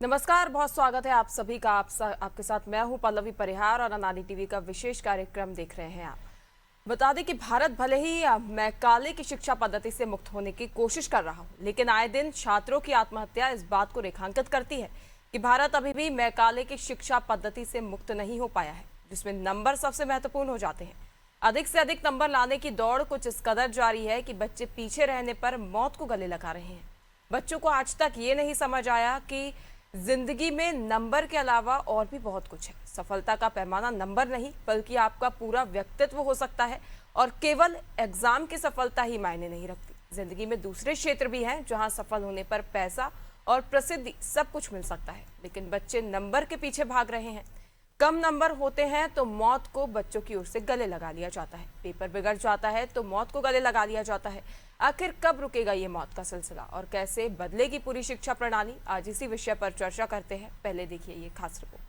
नमस्कार, बहुत स्वागत है आप सभी का। आपके साथ मैं हूं पल्लवी परिहार और अनानी टीवी का विशेष कार्यक्रम देख रहे हैं आप। बता दें कि भारत भले ही मैकाले की शिक्षा पद्धति से मुक्त होने की कोशिश कर रहा हो, लेकिन आए दिन छात्रों की आत्महत्या इस बात को रेखांकित करती है कि भारत अभी भी मैकाले की शिक्षा पद्धति से मुक्त नहीं हो पाया है, जिसमें नंबर सबसे महत्वपूर्ण हो जाते हैं। अधिक से अधिक नंबर लाने की दौड़ कुछ इस कदर जारी है कि बच्चे पीछे रहने पर मौत को गले लगा रहे हैं। बच्चों को आज तक ये नहीं समझ आया कि जिंदगी में नंबर के अलावा और भी बहुत कुछ है। सफलता का पैमाना नंबर नहीं, बल्कि आपका पूरा व्यक्तित्व हो सकता है और केवल एग्जाम की सफलता ही मायने नहीं रखती। जिंदगी में दूसरे क्षेत्र भी हैं जहां सफल होने पर पैसा और प्रसिद्धि सब कुछ मिल सकता है, लेकिन बच्चे नंबर के पीछे भाग रहे हैं। कम नंबर होते हैं तो मौत को बच्चों की ओर से गले लगा लिया जाता है, पेपर बिगड़ जाता है तो मौत को गले लगा लिया जाता है। आखिर कब रुकेगा ये मौत का सिलसिला और कैसे बदलेगी पूरी शिक्षा प्रणाली, आज इसी विषय पर चर्चा करते हैं। पहले देखिए ये खास रिपोर्ट।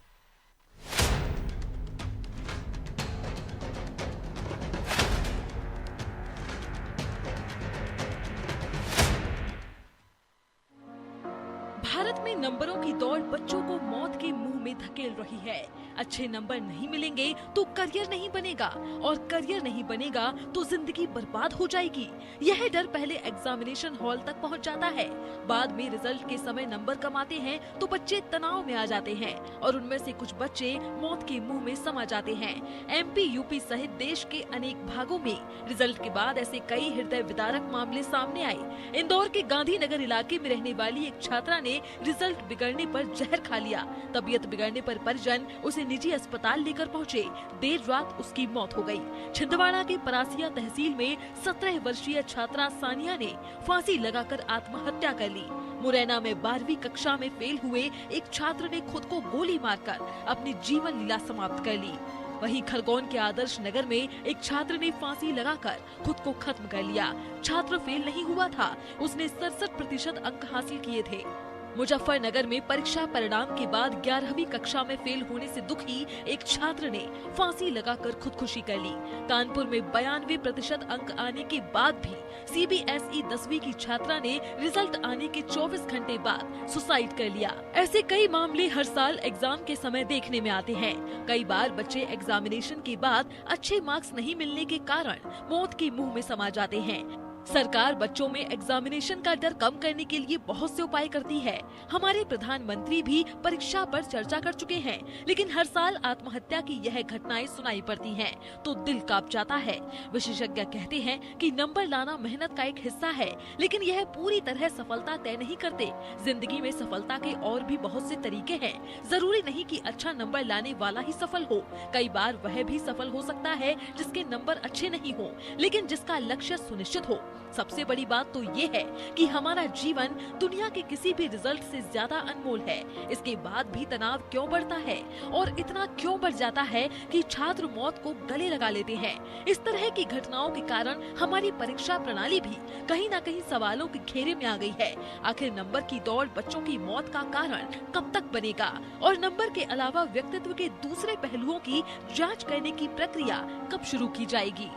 भारत में नंबरों की दौड़ बच्चों को मौत के मुंह में धकेल रही है। अच्छे नंबर नहीं मिलेंगे तो करियर नहीं बनेगा और करियर नहीं बनेगा तो जिंदगी बर्बाद हो जाएगी। यह डर पहले एग्जामिनेशन हॉल तक पहुंच जाता है। बाद में रिजल्ट के समय नंबर कम आते हैं तो बच्चे तनाव में आ जाते हैं और उनमें से कुछ बच्चे मौत के मुंह में समा जाते हैं। एमपी, यूपी सहित देश के अनेक भागों में रिजल्ट के बाद ऐसे कई हृदय विदारक मामले सामने आए। इंदौर के गांधीनगर इलाके में रहने वाली एक छात्रा ने रिजल्ट बिगड़ने पर जहर खा लिया। तबीयत बिगड़ने पर परिजन उसे निजी अस्पताल लेकर पहुंचे। देर रात उसकी मौत हो गई। छिंदवाड़ा के परासिया तहसील में 17 वर्षीय छात्रा सानिया ने फांसी लगाकर आत्महत्या कर ली। मुरैना में 12वीं कक्षा में फेल हुए एक छात्र ने खुद को गोली मारकर अपनी जीवन लीला समाप्त कर ली। वहीं खरगोन के आदर्श नगर में एक छात्र ने फांसी लगाकर खुद को खत्म कर लिया। छात्र फेल नहीं हुआ था, उसने 67% अंक हासिल किए थे। मुजफ्फरनगर में परीक्षा परिणाम के बाद 11वीं कक्षा में फेल होने से दुखी एक छात्र ने फांसी लगाकर खुदकुशी कर ली। कानपुर में 92% अंक आने के बाद भी सीबीएसई 10वीं की छात्रा ने रिजल्ट आने के 24 घंटे बाद सुसाइड कर लिया। ऐसे कई मामले हर साल एग्जाम के समय देखने में आते हैं। कई बार बच्चे एग्जामिनेशन के बाद अच्छे मार्क्स नहीं मिलने के कारण मौत के मुंह में समा जाते हैं। सरकार बच्चों में एग्जामिनेशन का डर कम करने के लिए बहुत से उपाय करती है। हमारे प्रधानमंत्री भी परीक्षा पर चर्चा कर चुके हैं, लेकिन हर साल आत्महत्या की यह घटनाएं सुनाई पड़ती हैं, तो दिल कांप जाता है। विशेषज्ञ कहते हैं कि नंबर लाना मेहनत का एक हिस्सा है, लेकिन यह पूरी तरह सफलता तय नहीं करते। जिंदगी में सफलता के और भी बहुत से तरीके हैं। जरूरी नहीं कि अच्छा नंबर लाने वाला ही सफल हो। कई बार वह भी सफल हो सकता है जिसके नंबर अच्छे नहीं हो, लेकिन जिसका लक्ष्य सुनिश्चित हो। सबसे बड़ी बात तो ये है कि हमारा जीवन दुनिया के किसी भी रिजल्ट से ज्यादा अनमोल है। इसके बाद भी तनाव क्यों बढ़ता है और इतना क्यों बढ़ जाता है कि छात्र मौत को गले लगा लेते हैं। इस तरह की घटनाओं के कारण हमारी परीक्षा प्रणाली भी कहीं न कहीं सवालों के घेरे में आ गई है। आखिर नंबर की दौड़ बच्चों की मौत का कारण कब तक बनेगा और नंबर के अलावा व्यक्तित्व के दूसरे पहलुओं की जाँच करने की प्रक्रिया कब शुरू की जाएगी।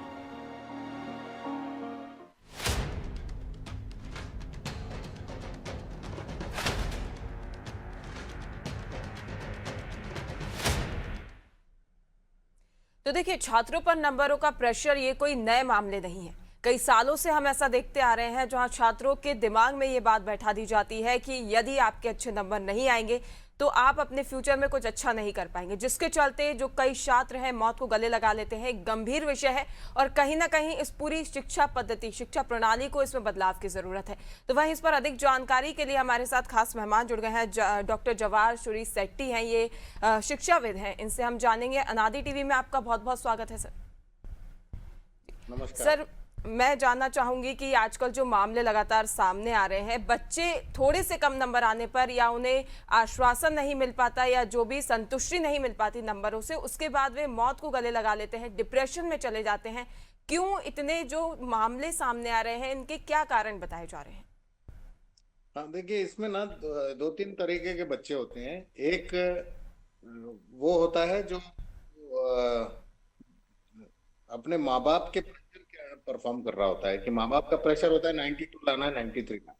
तो देखिए, छात्रों पर नंबरों का प्रेशर ये कोई नए मामले नहीं है। कई सालों से हम ऐसा देखते आ रहे हैं जहां छात्रों के दिमाग में ये बात बैठा दी जाती है कि यदि आपके अच्छे नंबर नहीं आएंगे तो आप अपने फ्यूचर में कुछ अच्छा नहीं कर पाएंगे, जिसके चलते जो कई छात्र हैं मौत को गले लगा लेते हैं। एक गंभीर विषय है और कहीं ना कहीं इस पूरी शिक्षा पद्धति, शिक्षा प्रणाली को इसमें बदलाव की जरूरत है। तो वहीं इस पर अधिक जानकारी के लिए हमारे साथ खास मेहमान जुड़ गए हैं। डॉक्टर जवाहर शुरी सेट्टी हैं, ये शिक्षाविद हैं। इनसे हम जानेंगे। अनादि टीवी में आपका बहुत बहुत स्वागत है सर। नमस्कार सर, मैं जानना चाहूंगी कि आजकल जो मामले लगातार सामने आ रहे हैं, बच्चे थोड़े से कम नंबर आने पर या उन्हें आश्वासन नहीं मिल पाता या जो भी संतुष्टि नहीं मिल पाती नंबरों से, उसके बाद वे मौत को गले लगा लेते हैं, डिप्रेशन में चले जाते हैं। क्यों इतने जो मामले सामने आ रहे हैं, इनके क्या कारण बताए जा रहे हैं? हाँ, देखिए इसमें ना दो तीन तरीके के बच्चे होते हैं। एक वो होता है जो अपने माँ बाप के प्रेशर के परफॉर्म कर रहा होता है कि माँ बाप का प्रेशर होता है 92 लाना है, 93 लाना,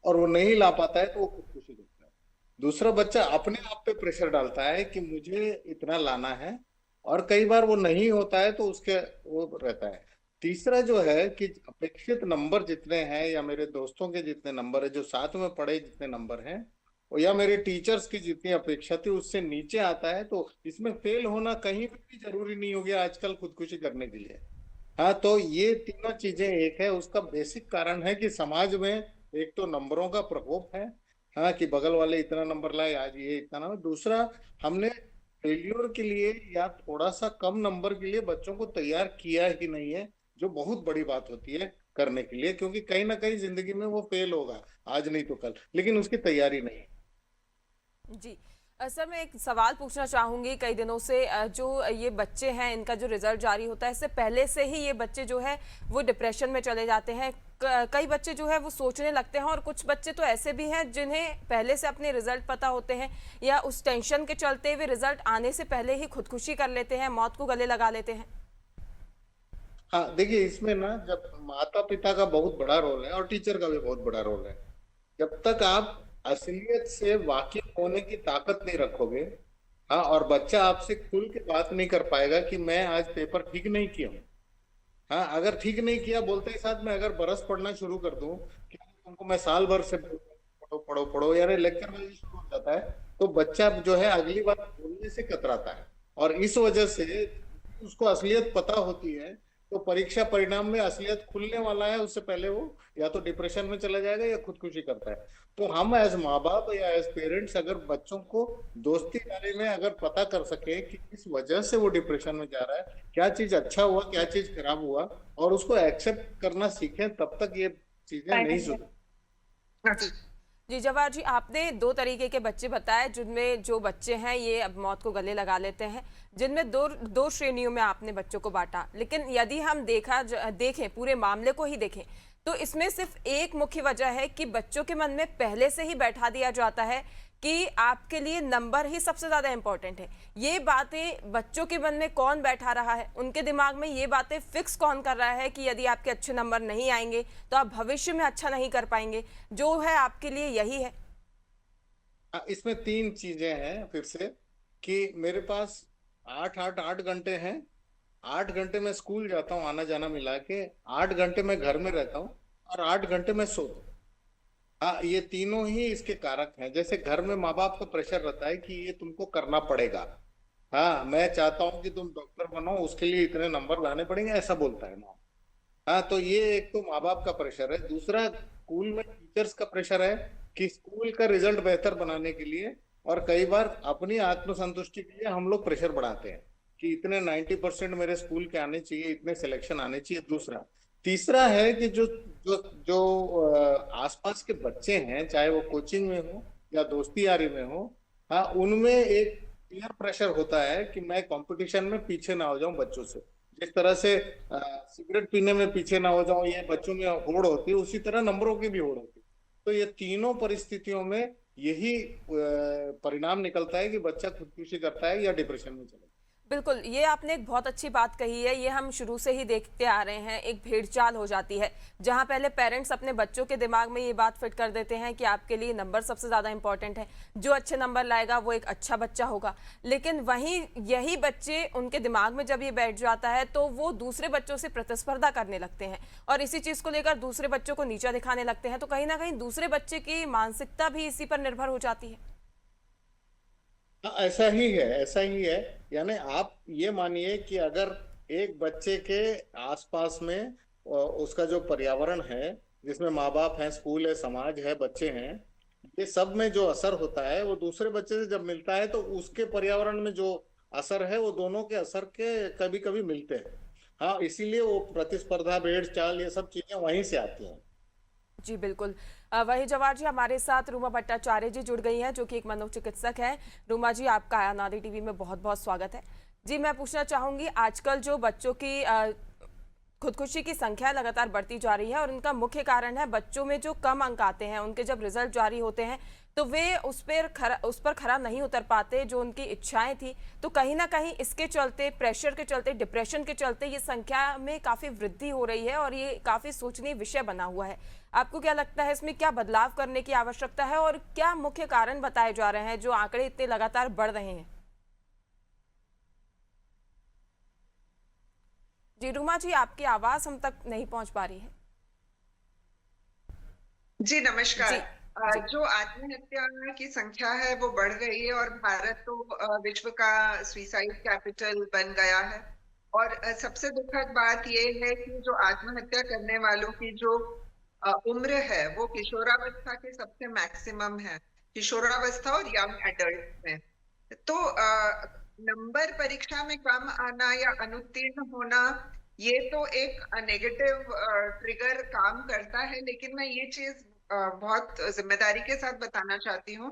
और वो नहीं ला पाता है तो वो खुदकुशी करता है। दूसरा बच्चा अपने आप पे प्रेशर डालता है कि मुझे इतना लाना है, और कई बार वो नहीं होता है तो उसके वो रहता है। तीसरा जो है कि अपेक्षित नंबर जितने हैं, या मेरे दोस्तों के जितने नंबर है, जो साथ में पढ़े जितने नंबर हैं, और या मेरे टीचर्स की जितनी अपेक्षा थी उससे नीचे आता है, तो इसमें फेल होना कहीं भी जरूरी नहीं हो गया आजकल खुदकुशी करने के लिए। हाँ, तो ये तीनों चीजें एक है, उसका बेसिक कारण है कि समाज में एक तो नंबरों का प्रकोप है। हाँ, कि बगल वाले इतना नंबर लाए, आज ये इतना नंबर। दूसरा, हमने फेल्योर के लिए या थोड़ा सा कम नंबर के लिए बच्चों को तैयार किया ही नहीं है, जो बहुत बड़ी बात होती है करने के लिए, क्योंकि कहीं ना कहीं जिंदगी में वो फेल होगा, आज नहीं तो कल, लेकिन उसकी तैयारी नहीं है। जी। सर, मैं एक सवाल पूछना चाहूंगी। कई दिनों से जो ये बच्चे हैं, इनका जो रिजल्ट जारी होता है, इससे पहले से ही ये बच्चे जो है वो डिप्रेशन में चले जाते हैं। कई बच्चे जो है वो सोचने लगते हैं, और कुछ बच्चे तो ऐसे भी हैं जिन्हें पहले से अपने रिजल्ट पता होते हैं, या उस टेंशन के चलते हुए रिजल्ट आने से पहले ही खुदकुशी कर लेते हैं, मौत को गले लगा लेते हैं। हाँ, देखिए, इसमें ना जब माता पिता का बहुत बड़ा रोल है और टीचर का भी बहुत बड़ा रोल है। जब तक आप असलियत से वाकिफ होने की ताकत नहीं रखोगे, हाँ, और बच्चा आपसे खुल के बात नहीं कर पाएगा कि मैं आज पेपर ठीक नहीं किया हूँ। हाँ, अगर ठीक नहीं किया बोलते ही साथ में अगर बरस पढ़ना शुरू कर दूं कि तुमको मैं साल भर से पढ़ो पढ़ो पढ़ो, यार लेक्चर में शुरू हो जाता है, तो बच्चा जो है अगली बार बोलने से कतराता है। और इस वजह से उसको असलियत पता होती है, तो परीक्षा परिणाम में असलियत खुलने वाला है, उससे पहले वो या तो डिप्रेशन में चला जाएगा या खुदकुशी करता है। तो हम एज माँ बाप या एज पेरेंट्स अगर बच्चों को दोस्ती बारे में अगर पता कर सके कि किस वजह से वो डिप्रेशन में जा रहा है, क्या चीज अच्छा हुआ, क्या चीज खराब हुआ, और उसको एक्सेप्ट करना सीखें, तब तक ये चीजें नहीं सुधर। जी। जी जवाहर जी, आपने दो तरीके के बच्चे बताए, जिनमें जो बच्चे हैं ये अब मौत को गले लगा लेते हैं, जिनमें दो दो श्रेणियों में आपने बच्चों को बांटा। लेकिन यदि हम देखें, पूरे मामले को ही देखें, तो इसमें सिर्फ एक मुख्य वजह है कि बच्चों के मन में पहले से ही बैठा दिया जाता है कि आपके लिए नंबर ही सबसे ज्यादा इंपॉर्टेंट है। ये बातें बच्चों के मन में कौन बैठा रहा है, उनके दिमाग में ये बातें फिक्स कौन कर रहा है कि यदि आपके अच्छे नंबर नहीं आएंगे तो आप भविष्य में अच्छा नहीं कर पाएंगे, जो है आपके लिए यही है। इसमें तीन चीजें हैं फिर से, कि मेरे पास 8 घंटे हैं। 8 घंटे मैं स्कूल जाता हूँ आना जाना मिला के, 8 घंटे मैं घर में रहता हूँ, और 8 घंटे मैं सोता हूँ। हाँ, ये तीनों ही इसके कारक हैं। जैसे घर में माँ बाप का प्रेशर रहता है कि ये तुमको करना पड़ेगा। हाँ, मैं चाहता हूँ कि तुम डॉक्टर बनो, उसके लिए इतने नंबर लाने पड़ेंगे, ऐसा बोलता है माँ। हाँ, तो ये एक तो माँ बाप का प्रेशर है। दूसरा, स्कूल में टीचर्स का प्रेशर है कि स्कूल का रिजल्ट बेहतर बनाने के लिए, और कई बार अपनी आत्मसंतुष्टि के लिए हम लोग प्रेशर बढ़ाते हैं कि इतने 90% मेरे स्कूल के आने चाहिए, इतने सिलेक्शन आने चाहिए। दूसरा, तीसरा है कि जो जो जो आसपास के बच्चे हैं, चाहे वो कोचिंग में हो या दोस्ती यारी में हो, हाँ, उनमें एक पीयर प्रेशर होता है कि मैं कंपटीशन में पीछे ना हो जाऊं बच्चों से। जिस तरह से सिगरेट पीने में पीछे ना हो जाऊं, ये बच्चों में होड़ होती है, उसी तरह नंबरों की भी होड़ होती है। तो ये तीनों परिस्थितियों में यही परिणाम निकलता है कि बच्चा खुदकुशी करता है या डिप्रेशन में चला जाता है। बिल्कुल, ये आपने एक बहुत अच्छी बात कही है। ये हम शुरू से ही देखते आ रहे हैं, एक भेड़चाल हो जाती है, जहां पहले पेरेंट्स अपने बच्चों के दिमाग में ये बात फिट कर देते हैं कि आपके लिए नंबर सबसे ज़्यादा इंपॉर्टेंट है, जो अच्छे नंबर लाएगा वो एक अच्छा बच्चा होगा। लेकिन वहीं यही बच्चे, उनके दिमाग में जब ये बैठ जाता है तो वो दूसरे बच्चों से प्रतिस्पर्धा करने लगते हैं, और इसी चीज़ को लेकर दूसरे बच्चों को नीचा दिखाने लगते हैं। तो कहीं ना कहीं दूसरे बच्चे की मानसिकता भी इसी पर निर्भर हो जाती है। हाँ, ऐसा ही है, ऐसा ही है। यानी आप ये मानिए कि अगर एक बच्चे के आसपास में उसका जो पर्यावरण है, जिसमें माँ बाप हैं, स्कूल है, समाज है, बच्चे हैं, ये सब में जो असर होता है वो दूसरे बच्चे से जब मिलता है तो उसके पर्यावरण में जो असर है वो दोनों के असर के कभी कभी मिलते हैं। हाँ, इसीलिए वो प्रतिस्पर्धा, भेड़ चाल, ये सब चीजें वहीं से आती हैं। जी बिल्कुल। वही जवाहर जी, हमारे साथ रूमा भट्टाचार्य जी जुड़ गई हैं, जो कि एक मनोचिकित्सक हैं। रूमा जी, आपका नारी टीवी में बहुत बहुत स्वागत है। जी, मैं पूछना चाहूंगी, आजकल जो बच्चों की खुदकुशी की संख्या लगातार बढ़ती जा रही है और इनका मुख्य कारण है बच्चों में जो कम अंक आते हैं, उनके जब रिजल्ट जारी होते हैं तो वे उस पर खरा नहीं उतर पाते जो उनकी इच्छाएं थी। तो कहीं ना कहीं इसके चलते, प्रेशर के चलते, डिप्रेशन के चलते ये संख्या में काफी वृद्धि हो रही है और ये काफी सोचनीय विषय बना हुआ है। आपको क्या लगता है इसमें क्या बदलाव करने की आवश्यकता है और क्या मुख्य कारण बताए जा रहे हैं जो आंकड़े इतने लगातार बढ़ रहे हैं? जी रुमा जी, आपकी आवाज हम तक नहीं पहुंच पा रही है। जी नमस्कार। जी जी। जो आत्महत्या की संख्या है वो बढ़ रही है और भारत तो विश्व का सुसाइड कैपिटल बन गया है। और सबसे दुखद बात ये है कि जो आत्महत्या करने वालों की जो उम्र है वो किशोरावस्था के सबसे मैक्सिमम है, किशोरावस्था और यंग एडल्ट में। तो नंबर परीक्षा में कम आना या अनुत्तीर्ण होना ये तो एक नेगेटिव ट्रिगर काम करता है, लेकिन मैं ये चीज बहुत जिम्मेदारी के साथ बताना चाहती हूँ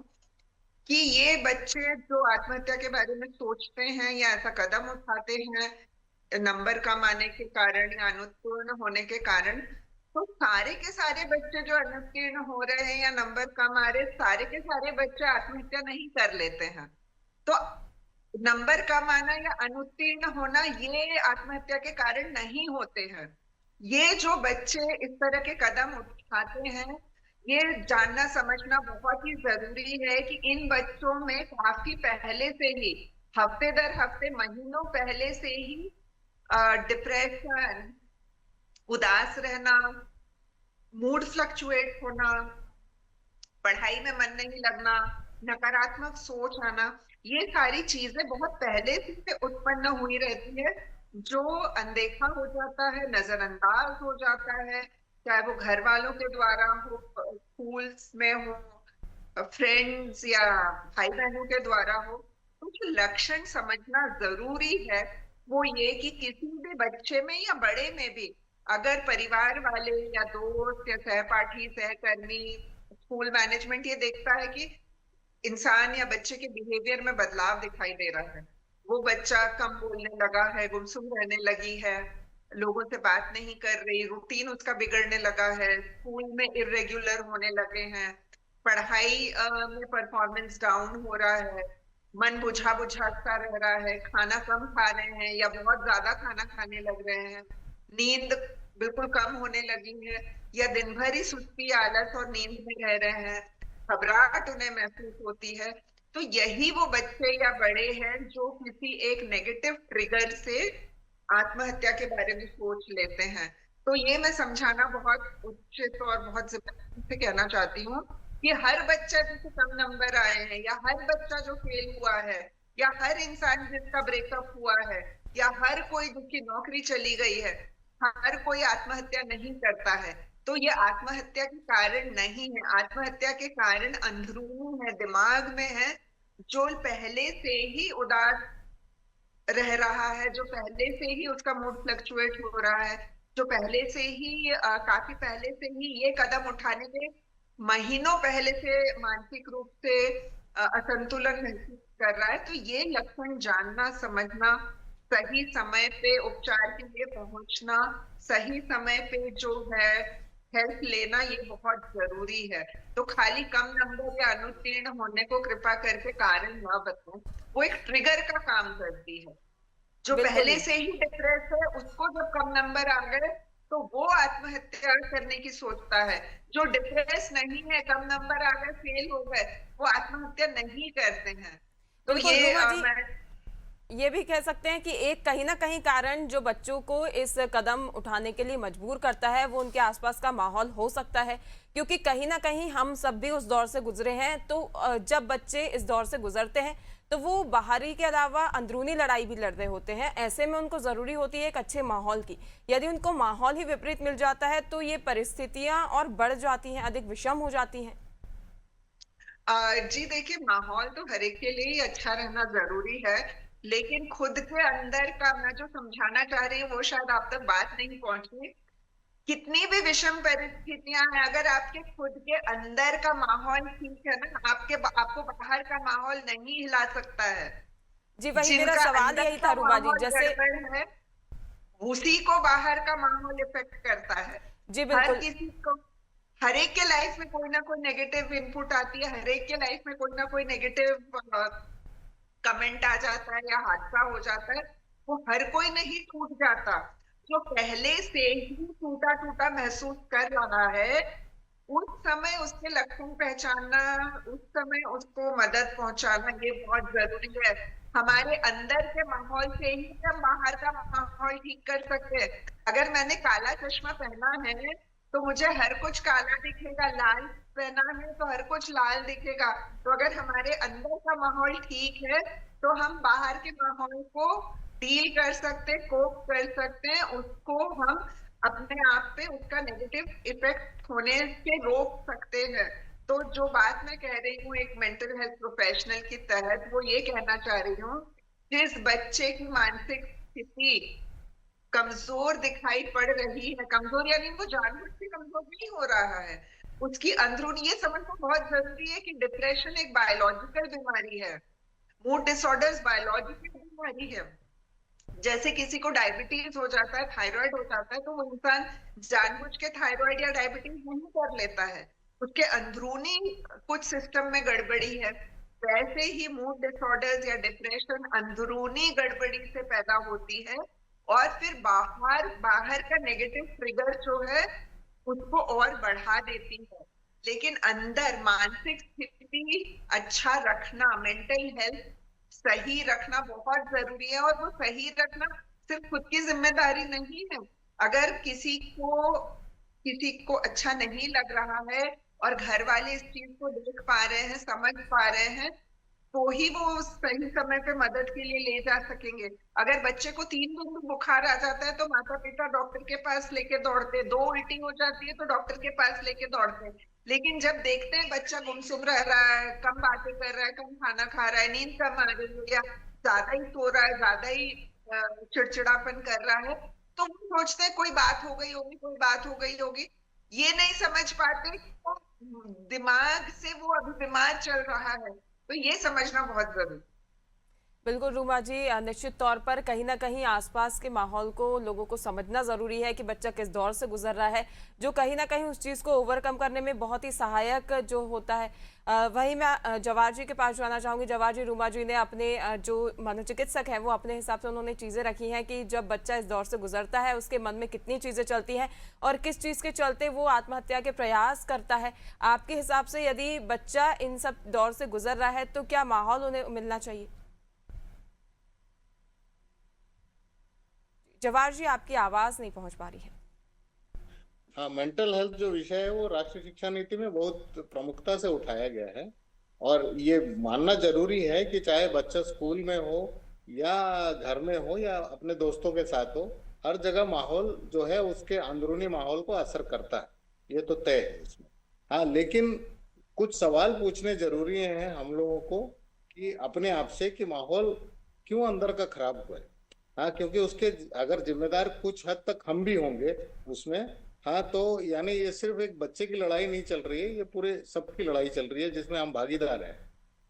कि ये बच्चे जो आत्महत्या के बारे में सोचते हैं या ऐसा कदम उठाते हैं नंबर कम आने के कारण या अनुत्तीर्ण होने के कारण, तो सारे के सारे बच्चे जो अनुत्तीर्ण हो रहे हैं या नंबर कम आ रहे, सारे के सारे बच्चे आत्महत्या नहीं कर लेते हैं। तो नंबर कम आना या अनुत्तीर्ण होना ये आत्महत्या के कारण नहीं होते हैं। ये जो बच्चे इस तरह के कदम उठाते हैं, ये जानना समझना बहुत ही जरूरी है कि इन बच्चों में काफी पहले से ही, हफ्ते दर हफ्ते, महीनों पहले से ही डिप्रेशन, उदास रहना, मूड फ्लक्चुएट होना, पढ़ाई में मन नहीं लगना, नकारात्मक सोच आना, ये सारी चीजें बहुत पहले से उत्पन्न हुई रहती है, जो अनदेखा हो जाता है, नजरअंदाज हो जाता है, चाहे वो घर वालों के द्वारा हो, स्कूल्स में हो, फ्रेंड्स या भाई बहनों के द्वारा हो। तो जो लक्षण समझना जरूरी है वो ये कि किसी भी बच्चे में या बड़े में भी अगर परिवार वाले या दोस्त या सहपाठी, सहकर्मी, स्कूल मैनेजमेंट ये देखता है कि इंसान या बच्चे के बिहेवियर में बदलाव दिखाई दे रहा है, वो बच्चा कम बोलने लगा है, गुमसुम रहने लगी है, लोगों से बात नहीं कर रही, रूटीन उसका बिगड़ने लगा है, स्कूल में इरेग्युलर होने लगे हैं, पढ़ाई में परफॉर्मेंस डाउन हो रहा है, मन बुझा बुझा सा रह रहा है, खाना कम खा रहे हैं या बहुत ज्यादा खाना खाने लग रहे हैं, नींद बिल्कुल कम होने लगी है या दिन भर ही सुस्ती, आलस और नींद में रह रहे हैं, घबराहट उन्हें महसूस होती है, तो यही वो बच्चे या बड़े हैं जो किसी एक नेगेटिव ट्रिगर से आत्महत्या के बारे में सोच लेते हैं। तो ये मैं समझाना बहुत उचित और बहुत जिम्मेदारी से कहना चाहती हूँ कि हर बच्चा जिसे कम नंबर आए हैं या हर बच्चा जो फेल हुआ है या हर इंसान जिसका ब्रेकअप हुआ है या हर कोई जिसकी नौकरी चली गई है, हर कोई आत्महत्या नहीं करता है। तो ये आत्महत्या के कारण नहीं है, आत्महत्या के कारण अंदरूनी है, दिमाग में है, जो पहले से ही उदास रह रहा है, जो पहले से ही उसका मूड फ्लक्चुएट हो रहा है, जो पहले से ही काफी पहले से ही ये कदम उठाने के महीनों पहले से मानसिक रूप से असंतुलन महसूस कर रहा है। तो ये लक्षण जानना, समझना, सही समय पे उपचार के लिए पहुंचना, सही समय पे जो है हेल्प लेना, ये बहुत जरूरी है। तो खाली कम नंबर या अनुत्तीर्ण होने को कृपा करके कारण न बताओ, वो एक ट्रिगर का काम करती है। जो पहले से ही डिप्रेस है उसको जब कम नंबर आ गए तो वो आत्महत्या करने की सोचता है, जो डिप्रेस नहीं है, कम नंबर आ गए, फेल हो गए, वो आत्महत्या नहीं करते हैं। तो ये भी कह सकते हैं कि एक कहीं ना कहीं कारण जो बच्चों को इस कदम उठाने के लिए मजबूर करता है वो उनके आसपास का माहौल हो सकता है, क्योंकि कहीं ना कहीं हम सब भी उस दौर से गुजरे हैं। तो जब बच्चे इस दौर से गुजरते हैं तो वो बाहरी के अलावा अंदरूनी लड़ाई भी लड़ रहे होते हैं। ऐसे में उनको जरूरी होती है एक अच्छे माहौल की। यदि उनको माहौल ही विपरीत मिल जाता है तो ये परिस्थितियां और बढ़ जाती हैं, अधिक विषम हो जाती हैं। जी देखिए, माहौल तो हर एक के लिए ही अच्छा रहना जरूरी है, लेकिन खुद के अंदर का मैं जो समझाना चाह रही हूँ वो शायद आप तक बात नहीं पहुंची। कितनी भी विषम परिस्थितियां हैं, अगर आपके खुद के अंदर का माहौल ठीक है ना, आपको बाहर का माहौल नहीं हिला सकता है। जी वही मेरा सवाल यही था रूबा जी, जैसे उसी को बाहर का माहौल इफेक्ट करता है। जी हर बिल्कुल। किसी को, हर एक के लाइफ में कोई ना कोई नेगेटिव इनपुट आती है, हर एक के लाइफ में कोई ना कोई नेगेटिव कमेंट आ जाता है या हादसा हो जाता है। वो हर कोई नहीं टूट जाता, जो पहले से ही टूटा टूटा महसूस कर रहा है, उस समय उसके लक्षण पहचानना, उस समय उसको मदद पहुंचाना, ये बहुत जरूरी है। हमारे अंदर के माहौल से ही हम बाहर का माहौल ठीक कर सकते हैं। अगर मैंने काला चश्मा पहना है तो मुझे हर कुछ काला दिखेगा, लाल पहना है तो हर कुछ लाल दिखेगा। तो अगर हमारे अंदर का माहौल ठीक है तो हम बाहर के माहौल को डील कर सकते, कोप कर सकते हैं, उसको हम अपने आप पे उसका नेगेटिव इफेक्ट होने से रोक सकते हैं। तो जो बात मैं कह रही हूँ एक मेंटल हेल्थ प्रोफेशनल की तहत, वो ये कहना चाह रही हूँ, जिस बच्चे की मानसिक स्थिति कमजोर दिखाई पड़ रही है, कमजोर यानी वो जानबूझ के कमजोर नहीं हो रहा है, उसकी अंदरूनी, ये समझना बहुत जरूरी है कि डिप्रेशन एक बायोलॉजिकल बीमारी है, मूड डिसऑर्डर्स बायोलॉजिकल बीमारी है। जैसे किसी को डायबिटीज हो जाता है, थायराइड हो जाता है, तो वो इंसान जानबूझ के थायराइड या डायबिटीज नहीं कर लेता है, उसके अंदरूनी कुछ सिस्टम में गड़बड़ी है। वैसे ही मूड डिसऑर्डर्स या डिप्रेशन अंदरूनी गड़बड़ी से पैदा होती है और फिर बाहर बाहर का नेगेटिव ट्रिगर जो है उसको और बढ़ा देती है। लेकिन अंदर मानसिक स्थिति अच्छा रखना, मेंटल हेल्थ सही रखना बहुत जरूरी है। और वो सही रखना सिर्फ खुद की जिम्मेदारी नहीं है। अगर किसी को अच्छा नहीं लग रहा है और घर वाले इस चीज को देख पा रहे हैं, समझ पा रहे हैं, तो ही वो सही समय पे मदद के लिए ले जा सकेंगे। अगर बच्चे को 3 दिन में बुखार आ जाता है तो माता पिता डॉक्टर के पास लेके दौड़ते, 2 उल्टी हो जाती है तो डॉक्टर के पास लेके दौड़ते हैं। लेकिन जब देखते हैं बच्चा गुमसुम रह रहा है, कम बातें कर रहा है, कम खाना खा रहा है, नींद कम आ रही है या ज्यादा ही सो रहा है, ज्यादा ही चिड़चिड़ापन कर रहा है, तो वो सोचते हैं कोई बात हो गई होगी, कोई बात हो गई होगी। ये नहीं समझ पाते कि वो दिमाग से वो अभी बीमार चल रहा है। तो ये समझना बहुत जरूरी। बिल्कुल रूमा जी, निश्चित तौर पर कहीं ना कहीं आसपास के माहौल को लोगों को समझना ज़रूरी है कि बच्चा किस दौर से गुजर रहा है, जो कहीं ना कहीं उस चीज़ को ओवरकम करने में बहुत ही सहायक जो होता है। वहीं मैं जवाहर जी के पास जाना चाहूँगी। जवाहर जी, रूमा जी ने अपने जो मनोचिकित्सक हैं वो अपने हिसाब से उन्होंने चीज़ें रखी हैं कि जब बच्चा इस दौर से गुजरता है उसके मन में कितनी चीज़ें चलती हैं और किस चीज़ के चलते वो आत्महत्या के प्रयास करता है। आपके हिसाब से यदि बच्चा इन सब दौर से गुजर रहा है तो क्या माहौल उन्हें मिलना चाहिए? जवाहर जी, आपकी आवाज नहीं पहुंच पा रही है। हाँ, मेंटल हेल्थ जो विषय है वो राष्ट्रीय शिक्षा नीति में बहुत प्रमुखता से उठाया गया है और ये मानना जरूरी है कि चाहे बच्चा स्कूल में हो या घर में हो या अपने दोस्तों के साथ हो, हर जगह माहौल जो है उसके अंदरूनी माहौल को असर करता है, ये तो तय है इसमें। हाँ, लेकिन कुछ सवाल पूछने जरूरी हैं हम लोगों को कि अपने आप से कि माहौल क्यों अंदर का खराब हुआ है। हाँ, क्योंकि उसके अगर जिम्मेदार कुछ हद तक हम भी होंगे उसमें। हाँ, तो यानी ये सिर्फ एक बच्चे की लड़ाई नहीं चल रही है, ये पूरे सबकी लड़ाई चल रही है जिसमें हम भागीदार हैं।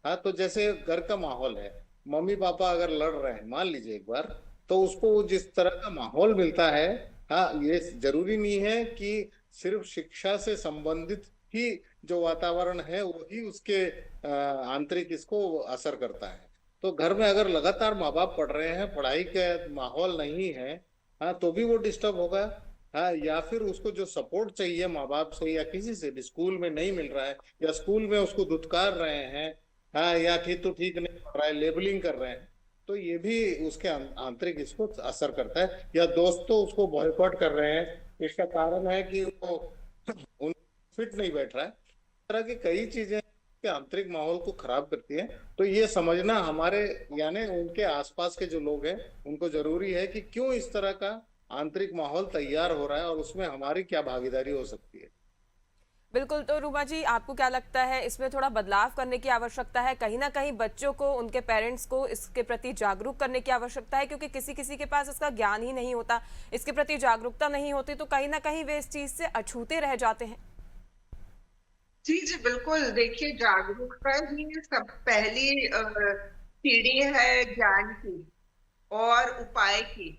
हाँ, तो जैसे घर का माहौल है, मम्मी पापा अगर लड़ रहे हैं मान लीजिए एक बार, तो उसको जिस तरह का माहौल मिलता है, हाँ, ये जरूरी नहीं है कि सिर्फ शिक्षा से संबंधित ही जो वातावरण है वही उसके आंतरिक इसको असर करता है। तो घर में अगर लगातार माँ बाप पढ़ रहे हैं, पढ़ाई का माहौल नहीं है, हाँ, तो भी वो डिस्टर्ब होगा। हाँ, या फिर उसको जो सपोर्ट चाहिए माँ बाप से या किसी से भी स्कूल में नहीं मिल रहा है या स्कूल में उसको धुतकार रहे हैं, हाँ, या ठीक तो ठीक नहीं पढ़ रहा है, लेबलिंग कर रहे हैं, तो ये भी उसके आंतरिक इसको असर करता है। या दोस्त तो उसको बॉयकॉट कर रहे हैं, इसका कारण है कि वो उन फिट नहीं बैठ रहा है। इस तरह की कई चीजें के आंतरिक माहौल को खराब करती है। तो ये समझना हमारे यानी उनके आसपास के जो लोग हैं उनको जरूरी है कि क्यों इस तरह का आंतरिक माहौल तैयार हो रहा है और उसमें हमारी क्या भागीदारी हो सकती है। बिल्कुल। तो रूमा जी, आपको क्या लगता है इसमें थोड़ा बदलाव करने की आवश्यकता है? कहीं ना कहीं बच्चों को, उनके पेरेंट्स को इसके प्रति जागरूक करने की आवश्यकता है, क्योंकि किसी किसी के पास इसका ज्ञान ही नहीं होता, इसके प्रति जागरूकता नहीं होती, तो कहीं ना कहीं वे इस चीज से अछूते रह जाते हैं। जी जी बिल्कुल। देखिए, जागरूकता ही सब पहली सीढ़ी है ज्ञान की और उपाय की।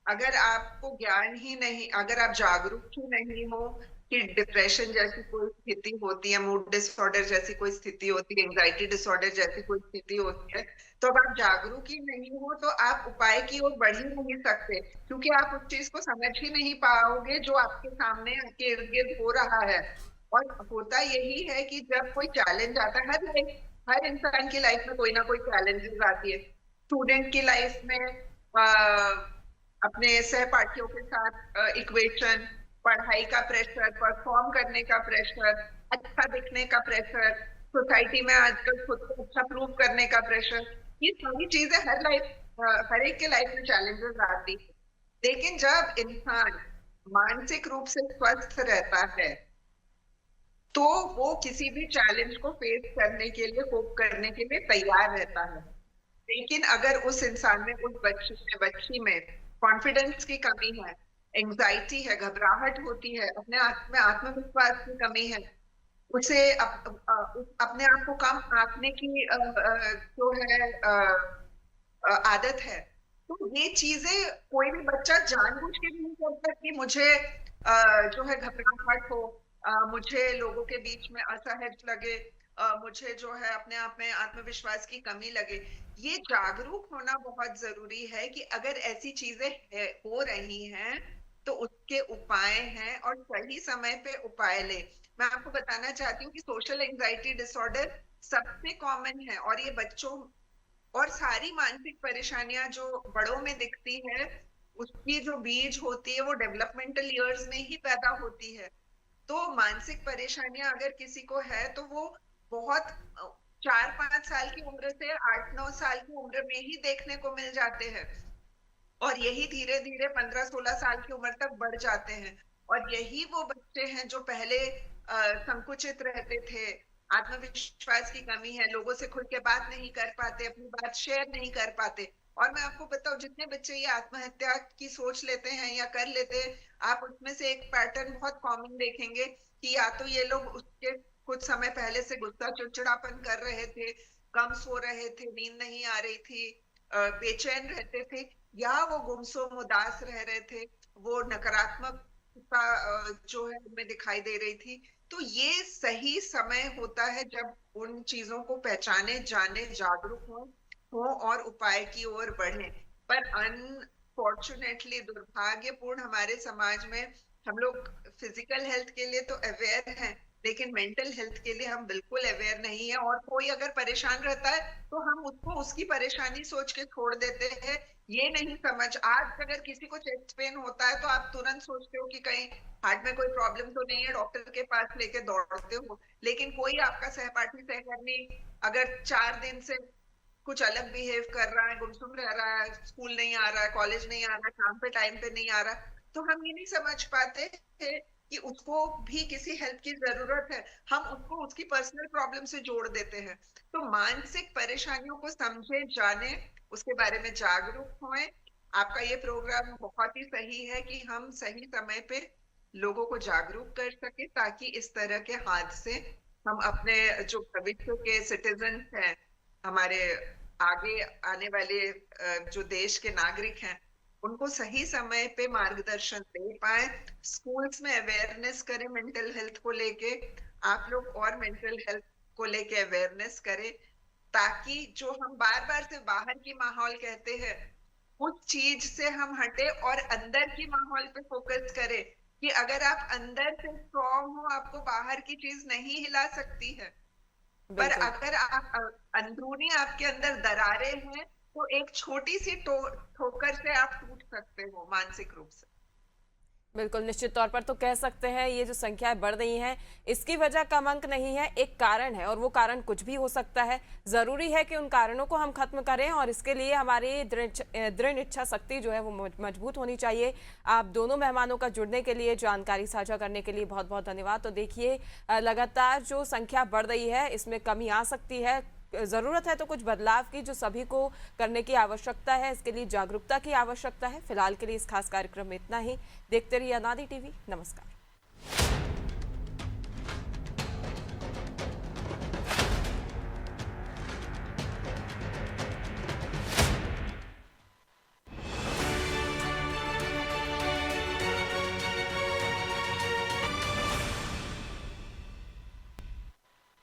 अगर आपको ज्ञान ही नहीं, अगर आप जागरूक ही नहीं हो कि डिप्रेशन जैसी कोई स्थिति होती है, मूड डिसऑर्डर जैसी कोई स्थिति होती है, एंजाइटी डिसऑर्डर जैसी कोई स्थिति होती है, तो अब आप जागरूक ही नहीं हो तो आप उपाय की ओर बढ़ ही नहीं सकते, क्योंकि आप उस चीज को समझ ही नहीं पाओगे जो आपके सामने, आपके इर्द गिर्द हो रहा है। और होता यही है कि जब कोई चैलेंज आता है, हर इंसान की लाइफ में कोई ना कोई चैलेंजेस आती है। स्टूडेंट की लाइफ में अपने सहपाठियों के साथ इक्वेशन, पढ़ाई का प्रेशर, परफॉर्म करने का प्रेशर, अच्छा दिखने का प्रेशर, सोसाइटी में आजकल खुद को अच्छा प्रूव करने का प्रेशर, ये सारी चीजें हर एक के लाइफ में चैलेंजेस आती है। लेकिन जब इंसान मानसिक रूप से स्वस्थ रहता है तो वो किसी भी चैलेंज को फेस करने के लिए, कोप करने के लिए तैयार रहता है। लेकिन अगर उस इंसान में, उस बच्ची में कॉन्फिडेंस की कमी है, एंजाइटी है, घबराहट होती है, अपने आप में आत्मविश्वास की कमी है, उसे अपने आप को कम आंकने की जो है आदत है, तो ये चीजें कोई भी बच्चा जानबूझ के नहीं करता कि मुझे जो है घबराहट हो, मुझे लोगों के बीच में असहज लगे, मुझे जो है अपने आप में आत्मविश्वास की कमी लगे। ये जागरूक होना बहुत जरूरी है कि अगर ऐसी चीजें हो रही हैं तो उसके उपाय हैं और सही समय पे उपाय ले। मैं आपको बताना चाहती हूँ कि सोशल एंजाइटी डिसऑर्डर सबसे कॉमन है और ये बच्चों, और सारी मानसिक परेशानियां जो बड़ों में दिखती है उसकी जो बीज होती है वो डेवलपमेंटल ईयर्स में ही पैदा होती है। तो मानसिक परेशानियां अगर किसी को है तो वो बहुत 4-5 साल की उम्र से 8-9 साल की उम्र में ही देखने को मिल जाते हैं और यही धीरे धीरे 15-16 साल की उम्र तक बढ़ जाते हैं। और यही वो बच्चे हैं जो पहले संकुचित रहते थे, आत्मविश्वास की कमी है, लोगों से खुल के बात नहीं कर पाते, अपनी बात शेयर नहीं कर पाते। और मैं आपको बताऊं, जितने बच्चे ये आत्महत्या की सोच लेते हैं या कर लेते हैं, आप उसमें से एक पैटर्न बहुत कॉमन देखेंगे कि या तो ये लोग उसके कुछ समय पहले से गुस्सा चिड़चिड़ापन कर रहे थे, कम सो रहे थे, नींद नहीं आ रही थी, बेचैन रहते थे, या वो गुमसुम उदास रह रहे थे, वो नकारात्मकता जो है उनमें दिखाई दे रही थी। तो ये सही समय होता है जब उन चीजों को पहचाने, जाने, जागरूक हो और उपाय की ओर बढ़े। पर अनफॉर्चुनेटली, दुर्भाग्यपूर्ण, हमारे समाज में हम लोग फिजिकल हेल्थ के लिए तो अवेयर हैं, लेकिन मेंटल हेल्थ के लिए हम बिल्कुल अवेयर नहीं है। और कोई अगर परेशान रहता है तो हम उसको उसकी परेशानी सोच के छोड़ देते हैं, ये नहीं समझ। आज अगर किसी को चेस्ट पेन होता है तो आप तुरंत सोचते हो कि कहीं हार्ट में कोई प्रॉब्लम तो नहीं है, डॉक्टर के पास लेके दौड़ते हो। लेकिन कोई आपका सहपाठी, सहकर्मी अगर 4 दिन से कुछ अलग बिहेव कर रहा है, गुमसुम रह रहा है, स्कूल नहीं आ रहा है, कॉलेज नहीं आ रहा है, काम पे टाइम पे नहीं आ रहा, तो हम ये नहीं समझ पाते थे कि उसको भी किसी हेल्प की जरूरत है। हम उसको उसकी पर्सनल प्रॉब्लम से जोड़ देते हैं। तो मानसिक परेशानियों को समझे, जाने, उसके बारे में जागरूक होएं। आपका ये प्रोग्राम बहुत ही सही है कि हम सही समय पे लोगों को जागरूक कर सके, ताकि इस तरह के हादसे हम अपने जो भविष्य के सिटीजन हैं, हमारे आगे आने वाले जो देश के नागरिक हैं, उनको सही समय पे मार्गदर्शन दे पाए। स्कूल्स में अवेयरनेस करें मेंटल हेल्थ को लेके, आप लोग और मेंटल हेल्थ को लेके अवेयरनेस करें, ताकि जो हम बार बार से बाहर की माहौल कहते हैं उस चीज से हम हटे और अंदर की माहौल पे फोकस करें कि अगर आप अंदर से स्ट्रॉन्ग हो, आपको बाहर की चीज नहीं हिला सकती है। पर अगर आप अंदरूनी आपके अंदर दरारें हैं तो एक छोटी सी ठोकर से आप टूट सकते हो मानसिक रूप से। बिल्कुल, निश्चित तौर पर तो कह सकते हैं ये जो संख्याएं बढ़ रही हैं इसकी वजह कम अंक नहीं है, एक कारण है और वो कारण कुछ भी हो सकता है। जरूरी है कि उन कारणों को हम खत्म करें और इसके लिए हमारी दृढ़ इच्छा शक्ति जो है वो मजबूत होनी चाहिए। आप दोनों मेहमानों का जुड़ने के लिए, जानकारी साझा करने के लिए बहुत बहुत धन्यवाद। तो देखिए, लगातार जो संख्या बढ़ रही है इसमें कमी आ सकती है, जरूरत है तो कुछ बदलाव की जो सभी को करने की आवश्यकता है, इसके लिए जागरूकता की आवश्यकता है। फिलहाल के लिए इस खास कार्यक्रम में इतना ही। देखते रहिए अनादि टीवी। नमस्कार।